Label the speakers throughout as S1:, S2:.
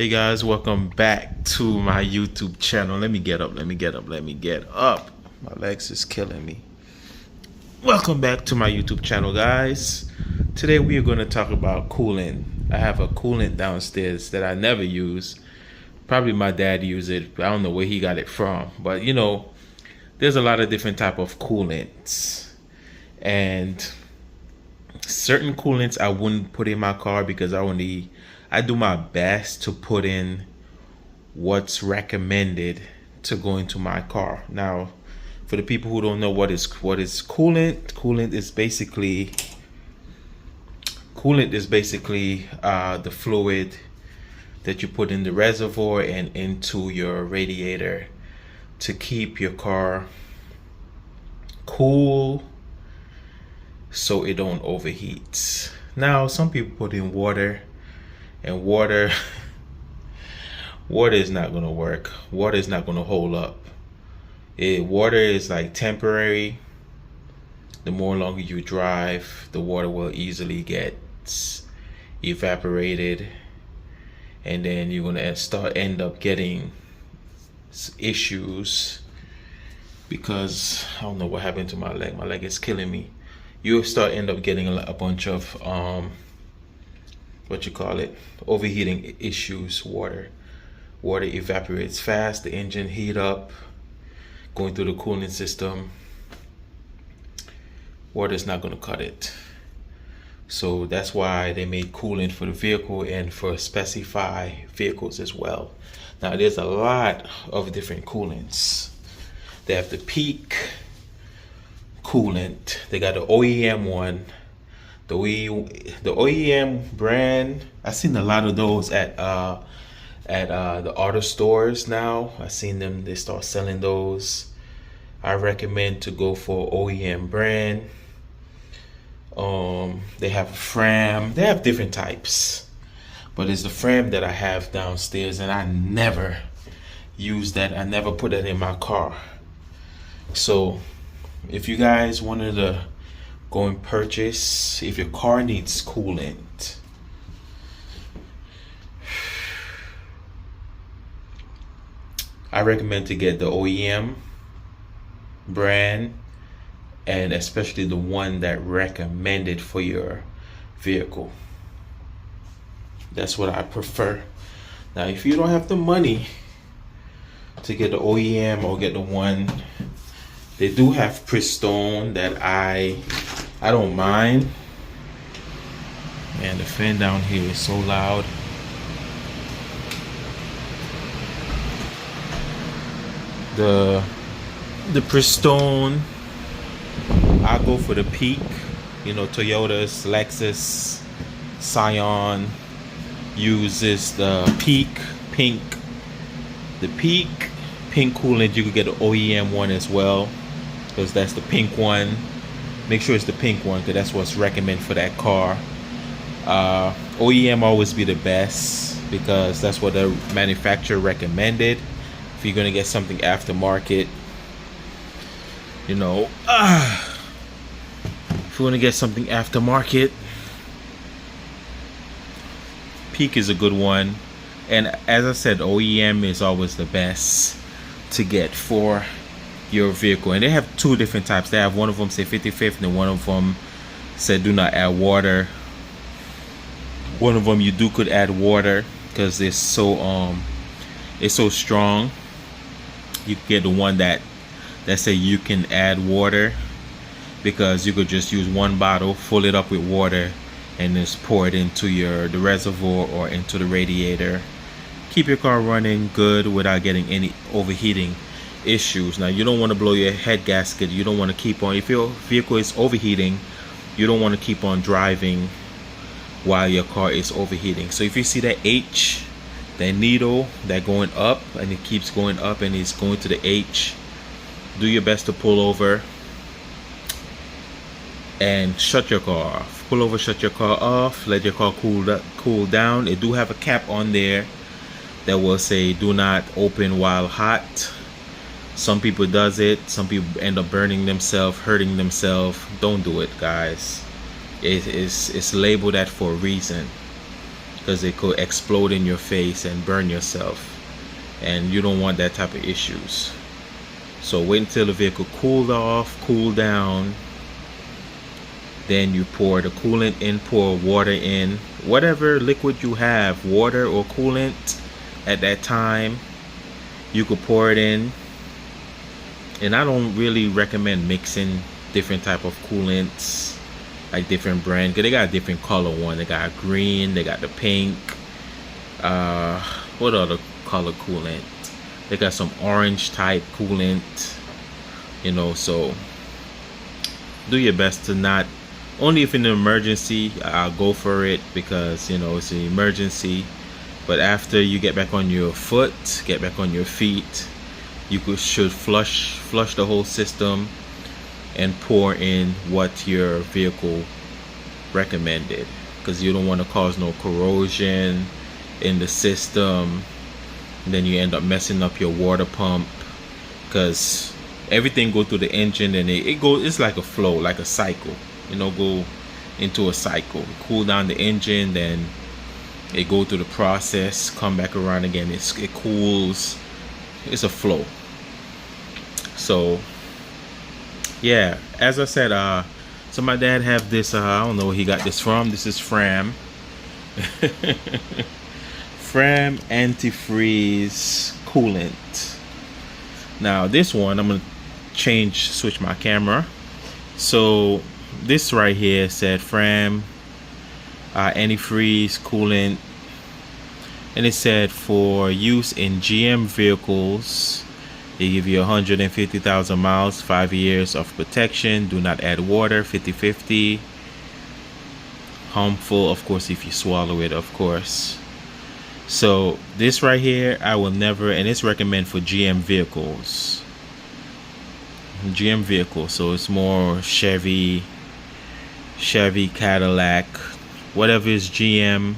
S1: Hey guys, welcome back to my YouTube channel. Let me get up. My legs is killing me. Welcome back to my YouTube channel, guys. Today we are going to talk about coolant. I have a coolant downstairs that I never use. Probably my dad used it. I don't know where he got it from. But you know, there's a lot of different type of coolants. And certain coolants I wouldn't put in my car because I do my best to put in what's recommended to go into my car. Now, for the people who don't know what is coolant, coolant is basically the fluid that you put in the reservoir and into your radiator to keep your car cool so it don't overheat. Now, some people put in water, and water is not gonna work. Water is not gonna hold up. Water is like temporary. The more longer you drive, the water will easily get evaporated, and then you're gonna end up getting issues because I don't know what happened to my leg. My leg is killing me. You'll end up getting a bunch of overheating issues. Water evaporates fast, the engine heat up, going through the cooling system. Water is not going to cut it. So that's why they made coolant for the vehicle and for specified vehicles as well. Now there's a lot of different coolants. They have the peak coolant. They got the OEM one. The OEM brand, I've seen a lot of those at the auto stores now. I've seen them, they start selling those. I recommend to go for OEM brand. They have Fram. They have different types, but it's the Fram that I have downstairs, and I never use that. I never put that in my car. So if you guys wanted to go and purchase, if your car needs coolant, I recommend to get the OEM brand, and especially the one that recommended for your vehicle. That's what I prefer. Now if you don't have the money to get the OEM or get the one, they do have Pristone that I don't mind. Man, the fan down here is so loud. The Pristone, I go for the Peak. You know, Toyotas, Lexus, Scion uses the pink coolant. You could get the OEM one as well, because that's the pink one. Make sure it's the pink one, because that's what's recommended for that car. OEM always be the best because that's what the manufacturer recommended. If you're gonna get something aftermarket, you know, if you want to get something aftermarket, Peak is a good one. And as I said, OEM is always the best to get for your vehicle. And they have two different types. They have one of them say 55th, and one of them said do not add water. One of them you could add water because it's so strong. You can get the one that say you can add water, because you could just use one bottle, fill it up with water, and just pour it into the reservoir or into the radiator. Keep your car running good without getting any overheating issues. Now you don't want to blow your head gasket. You don't want to keep on, if your vehicle is overheating, you don't want to keep on driving while your car is overheating. So if you see that H, that needle that going up, and it keeps going up and it's going to the H, do your best to pull over and shut your car off. Pull over, shut your car off, let your car cool down. It do have a cap on there that will say do not open while hot. Some people does it. Some people end up burning themselves, hurting themselves. Don't do it, guys. It's labeled that for a reason. because it could explode in your face and burn yourself, and you don't want that type of issues. So wait until the vehicle cool down, then you pour the coolant in, pour water in, whatever liquid you have, water or coolant at that time, you could pour it in. And I don't really recommend mixing different type of coolants, like different brand, because they got a different color one. They got green, they got the pink, what other color coolant? They got some orange type coolant, you know. So do your best to not, only if in an emergency, I'll go for it, because you know it's an emergency. But after you get back on your foot, get back on your feet, you should flush the whole system and pour in what your vehicle recommended, because you don't want to cause no corrosion in the system. And then you end up messing up your water pump, because everything go through the engine, and it's like a flow, like a cycle, you know, go into a cycle, cool down the engine, then it go through the process, come back around again, it cools. It's a flow. So yeah, as I said, so my dad have this, I don't know where he got this from. This is Fram. Fram antifreeze coolant. Now this one, I'm gonna switch my camera. So this right here said Fram antifreeze coolant, and it said for use in GM vehicles. They give you 150,000 miles, 5 years of protection. Do not add water, 50-50. Harmful, of course, if you swallow it, of course. So this right here, I will never, and it's recommended for GM vehicles. GM vehicles, so it's more Chevy, Cadillac, whatever is GM,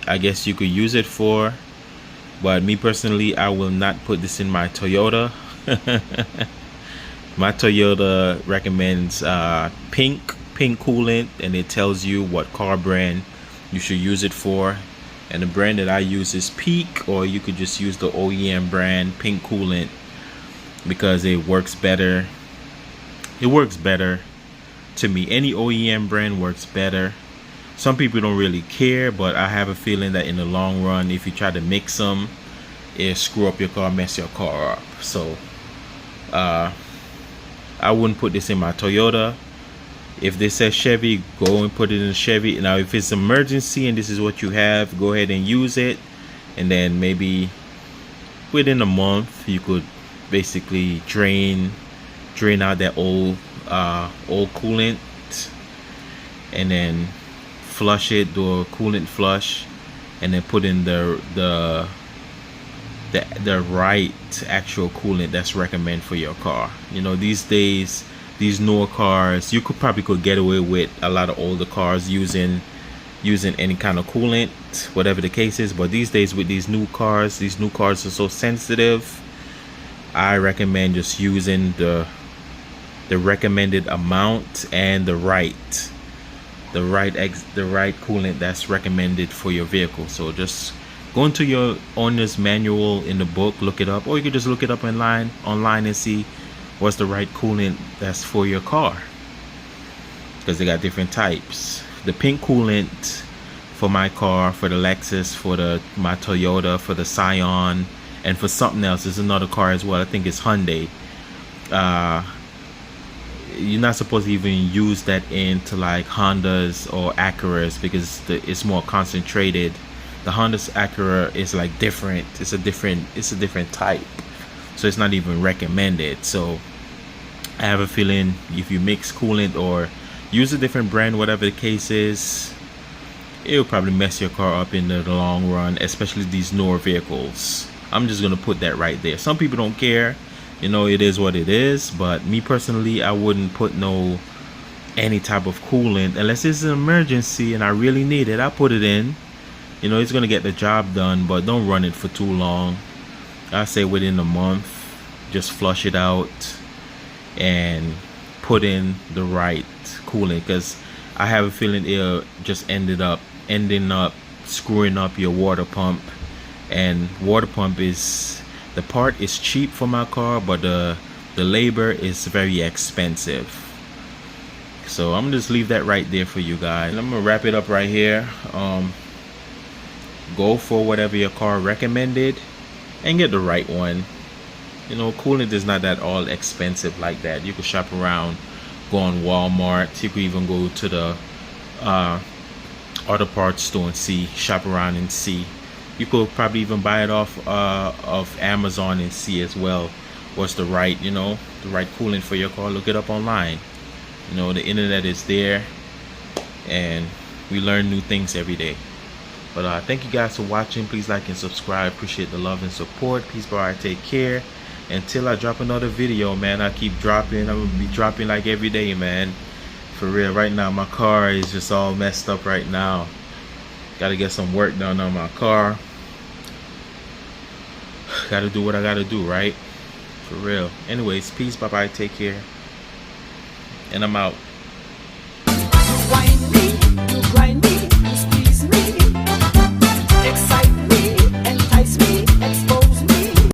S1: I guess you could use it for. But me personally, I will not put this in my Toyota. My Toyota recommends pink coolant, and it tells you what car brand you should use it for. And the brand that I use is Peak, or you could just use the OEM brand pink coolant, because it works better. It works better to me. Any OEM brand works better. Some people don't really care, but I have a feeling that in the long run, if you try to mix them, it screw up your car, mess your car up. So I wouldn't put this in my Toyota. If they say Chevy, go and put it in a Chevy. Now if it's emergency and this is what you have, go ahead and use it, and then maybe within a month you could basically drain out that old coolant, and then flush it, do a coolant flush, and then put in the right actual coolant that's recommended for your car. You know, these days, these newer cars, you could get away with a lot of older cars using any kind of coolant, whatever the case is. But these days with these new cars are so sensitive. I recommend just using the recommended amount and the right coolant that's recommended for your vehicle. So just go into your owner's manual in the book, look it up, or you can just look it up online and see what's the right coolant that's for your car, because they got different types. The pink coolant for my car, for the Lexus, for my Toyota, for the Scion, and for something else. There's another car as well, I think it's Hyundai. You're not supposed to even use that into like Hondas or Acuras, because it's more concentrated. The Honda's Acura is like different. It's a different type, so it's not even recommended. So I have a feeling if you mix coolant or use a different brand, whatever the case is, it'll probably mess your car up in the long run, especially these newer vehicles. I'm just gonna put that right there. Some people don't care, you know, it is what it is. But me personally, I wouldn't put any type of coolant unless it's an emergency and I really need it. I put it in, you know, it's gonna get the job done, but don't run it for too long. I say within a month, just flush it out and put in the right coolant, because I have a feeling it'll just ending up screwing up your water pump. And water pump is, the part is cheap for my car, but the labor is very expensive. So I'm gonna just leave that right there for you guys. And I'm gonna wrap it up right here. Go for whatever your car recommended and get the right one. You know, coolant is not that all expensive like that. You could shop around, go on Walmart. You could even go to the auto parts store and see, shop around and see. You could probably even buy it off of Amazon and see as well what's the right, you know, the right coolant for your car. Look it up online. You know, the internet is there, and we learn new things every day. But thank you guys for watching. Please like and subscribe. Appreciate the love and support. Peace, bye. Take care. Until I drop another video, man, I keep dropping. I'm gonna be dropping like every day, man. For real. Right now, my car is just all messed up right now. Gotta get some work done on my car. Gotta do what I gotta do, right? For real. Anyways, peace, bye bye, take care, and I'm out.